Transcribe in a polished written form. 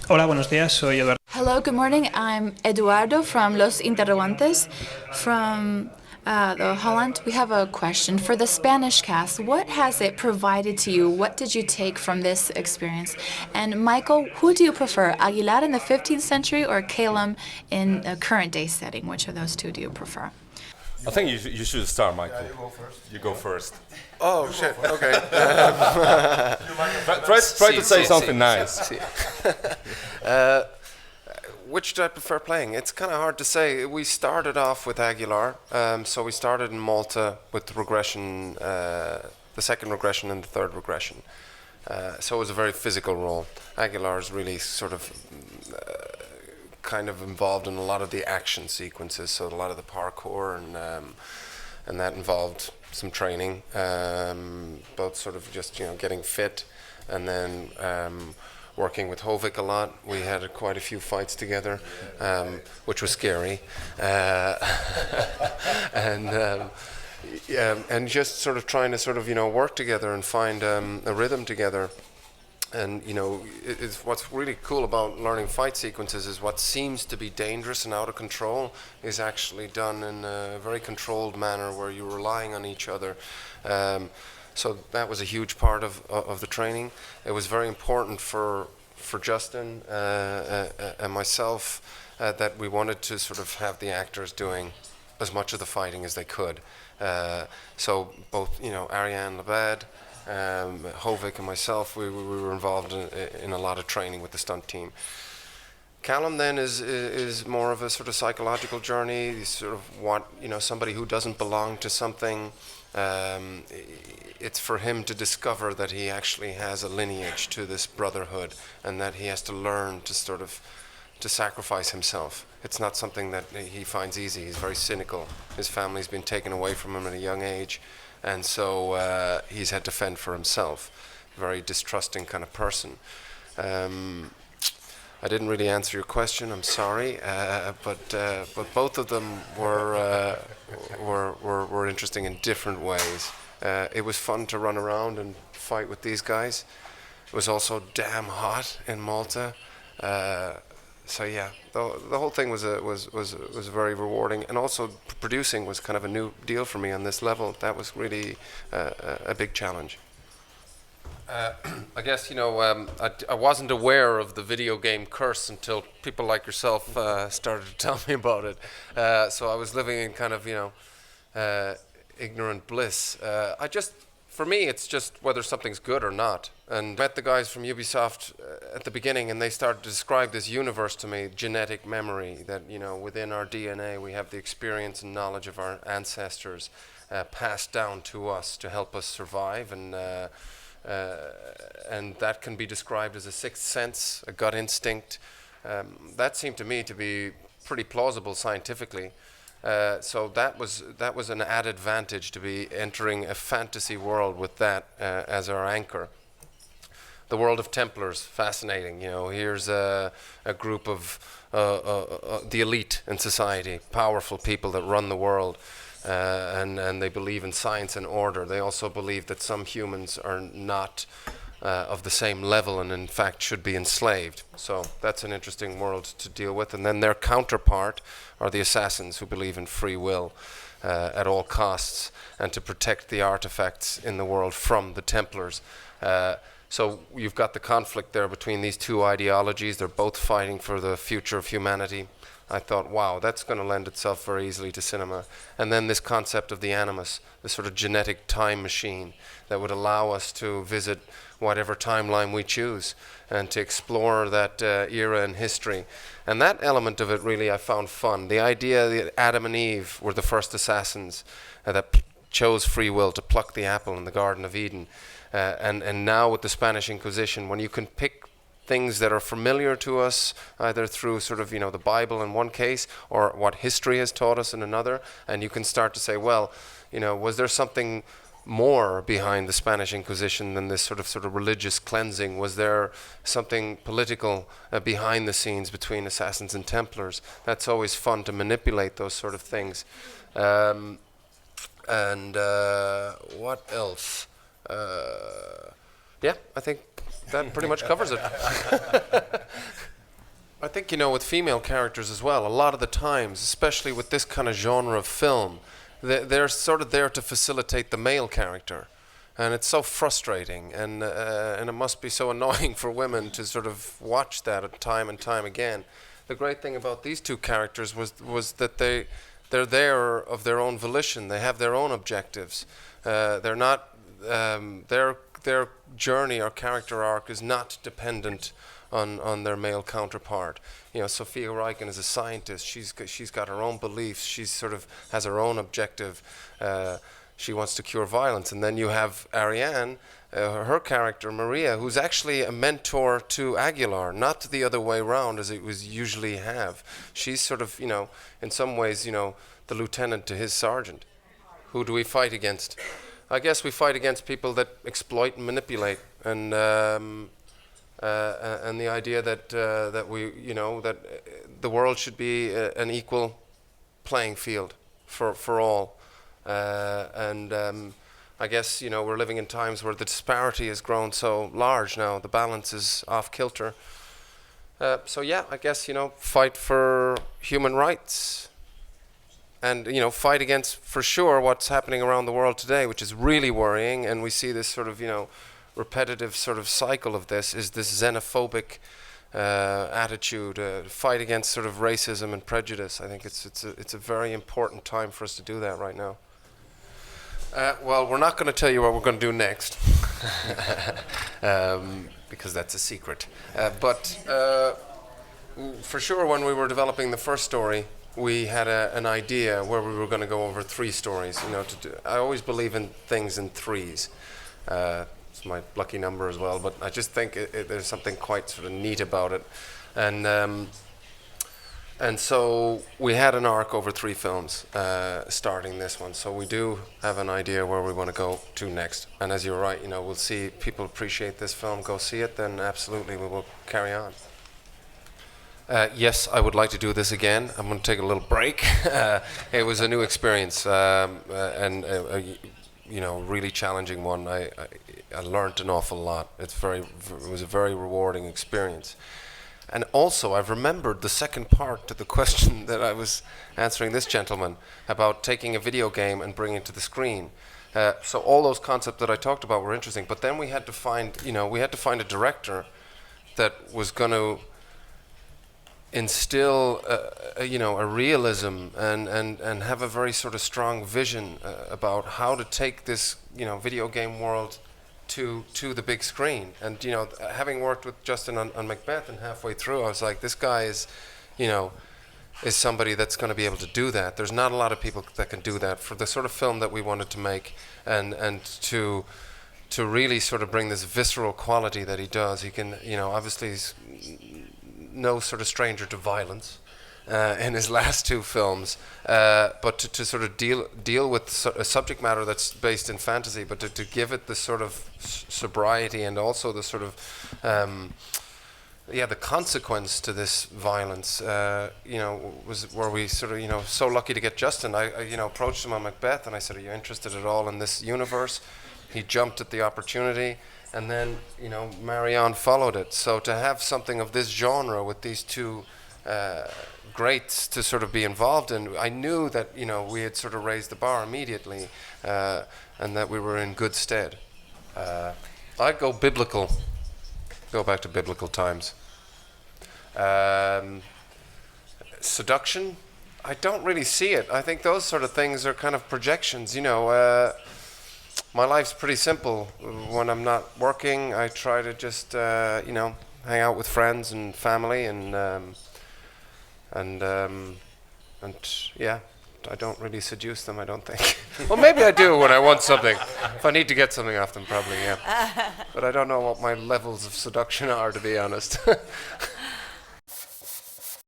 Hola, buenos días, soy Eduardo. Hello, good morning. I'm Eduardo from Los Interrogantes from the Holland. We have a question. For the Spanish cast, what has it provided to you? What did you take from this experience? And Michael, who do you prefer, Aguilar in the 15th century or Calum in a current day setting? Which of those two do you prefer? I think you should start, Michael. You go first. Oh shit! Okay. Try to say something nice. uh, which do I prefer playing? It's kind of hard to say. We started off with Aguilar, so we started in Malta with regression, the second regression and the third regression. So it was a very physical role. Aguilar is really sort of kind of involved in a lot of the action sequences, so a lot of the parkour and that involved some training, both sort of just getting fit, and then working with Hovik a lot. We had quite a few fights together, which was scary, and just sort of trying to sort of work together and find a rhythm together. And it's what's really cool about learning fight sequences is what seems to be dangerous and out of control is actually done in a very controlled manner where you're relying on each other. So that was a huge part of the training. It was very important for Justin and myself that we wanted to sort of have the actors doing as much of the fighting as they could. So both Ariane Lebed, Hovik and myself, we were involved in a lot of training with the stunt team. Callum then is more of a sort of psychological journey. He's sort of somebody who doesn't belong to something. It's for him to discover that he actually has a lineage to this brotherhood, and that he has to learn to sort of to sacrifice himself. It's not something that he finds easy. He's very cynical. His family's been taken away from him at a young age. And so he's had to fend for himself. Very distrusting kind of person. I didn't really answer your question. I'm sorry, but both of them were interesting in different ways. It was fun to run around and fight with these guys. It was also damn hot in Malta. So yeah, the whole thing was very rewarding, and also producing was kind of a new deal for me on this level. That was really a big challenge. I guess I wasn't aware of the video game curse until people like yourself started to tell me about it. So I was living in kind of ignorant bliss. For me, it's just whether something's good or not. And met the guys from Ubisoft at the beginning, and they started to describe this universe to me, genetic memory, that within our DNA we have the experience and knowledge of our ancestors passed down to us to help us survive, and that can be described as a sixth sense, a gut instinct. That seemed to me to be pretty plausible scientifically. So that was an added advantage to be entering a fantasy world with that as our anchor. The world of Templars, fascinating. Here's a group of the elite in society, powerful people that run the world, and they believe in science and order. They also believe that some humans are not of the same level and in fact should be enslaved. So that's an interesting world to deal with. And then their counterpart are the assassins, who believe in free will at all costs and to protect the artifacts in the world from the Templars. So you've got the conflict there between these two ideologies. They're both fighting for the future of humanity. I thought, wow, that's going to lend itself very easily to cinema. And then this concept of the animus, this sort of genetic time machine that would allow us to visit whatever timeline we choose and to explore that era in history. And that element of it really I found fun. The idea that Adam and Eve were the first assassins that chose free will to pluck the apple in the Garden of Eden. And now with the Spanish Inquisition, when you can pick things that are familiar to us, either through sort of, the Bible in one case, or what history has taught us in another, and you can start to say, well, was there something more behind the Spanish Inquisition than this sort of religious cleansing? Was there something political behind the scenes between assassins and Templars? That's always fun to manipulate those sort of things. And what else? Yeah, I think that pretty much covers it. I think, with female characters as well, a lot of the times, especially with this kind of genre of film, they're sort of there to facilitate the male character. And it's so frustrating, and it must be so annoying for women to sort of watch that time and time again. The great thing about these two characters was that they're there of their own volition. They have their own objectives. They're not their journey or character arc is not dependent on their male counterpart. Sophia Reichen is a scientist. She's got her own beliefs. She sort of has her own objective. She wants to cure violence. And then you have Ariane, her character, Maria, who's actually a mentor to Aguilar, not the other way around as it was usually have. She's sort of, in some ways, the lieutenant to his sergeant. Who do we fight against? I guess we fight against people that exploit and manipulate, and the idea that that the world should be an equal playing field for all. I guess we're living in times where the disparity has grown so large now. The balance is off kilter. So yeah, I guess fight for human rights, and fight against for sure what's happening around the world today, which is really worrying. And we see this sort of repetitive sort of cycle of this xenophobic attitude. Fight against sort of racism and prejudice. I think it's a very important time for us to do that right now. Well, we're not going to tell you what we're going to do next, because that's a secret. But for sure, when we were developing the first story, we had an idea where we were going to go over 3 stories. I always believe in things in threes. It's my lucky number as well, but I just think there's something quite sort of neat about it. And so we had an arc over 3 films, starting this one. So we do have an idea where we want to go to next. And as you're right, we'll see people appreciate this film, go see it, then absolutely we will carry on. Yes, I would like to do this again. I'm going to take a little break. It was a new experience, and really challenging one. I learned an awful lot. It was a very rewarding experience. And also, I've remembered the second part to the question that I was answering this gentleman about taking a video game and bringing it to the screen. So all those concepts that I talked about were interesting. But then we had to find, a director that was going to instill, a realism and have a very sort of strong vision about how to take this, video game world to the big screen. And having worked with Justin on Macbeth, and halfway through I was like, this guy is somebody that's going to be able to do that. There's not a lot of people that can do that for the sort of film that we wanted to make, and to really sort of bring this visceral quality that he does. He can, obviously he's no sort of stranger to violence in his last 2 films, but to sort of deal with a subject matter that's based in fantasy, but to give it the sort of sobriety and also the sort of the consequence to this violence, was where we sort of, so lucky to get Justin. I approached him on Macbeth and I said, are you interested at all in this universe? He jumped at the opportunity, and then, Marianne followed it. So to have something of this genre with these 2 greats to sort of be involved in, I knew that we had sort of raised the bar immediately, and that we were in good stead. I'd go biblical, go back to biblical times. Seduction, I don't really see it. I think those sort of things are kind of projections. My life's pretty simple. When I'm not working, I try to just hang out with friends and family, and yeah, I don't really seduce them, I don't think. Well, maybe I do when I want something. If I need to get something off them, probably, yeah. But I don't know what my levels of seduction are, to be honest.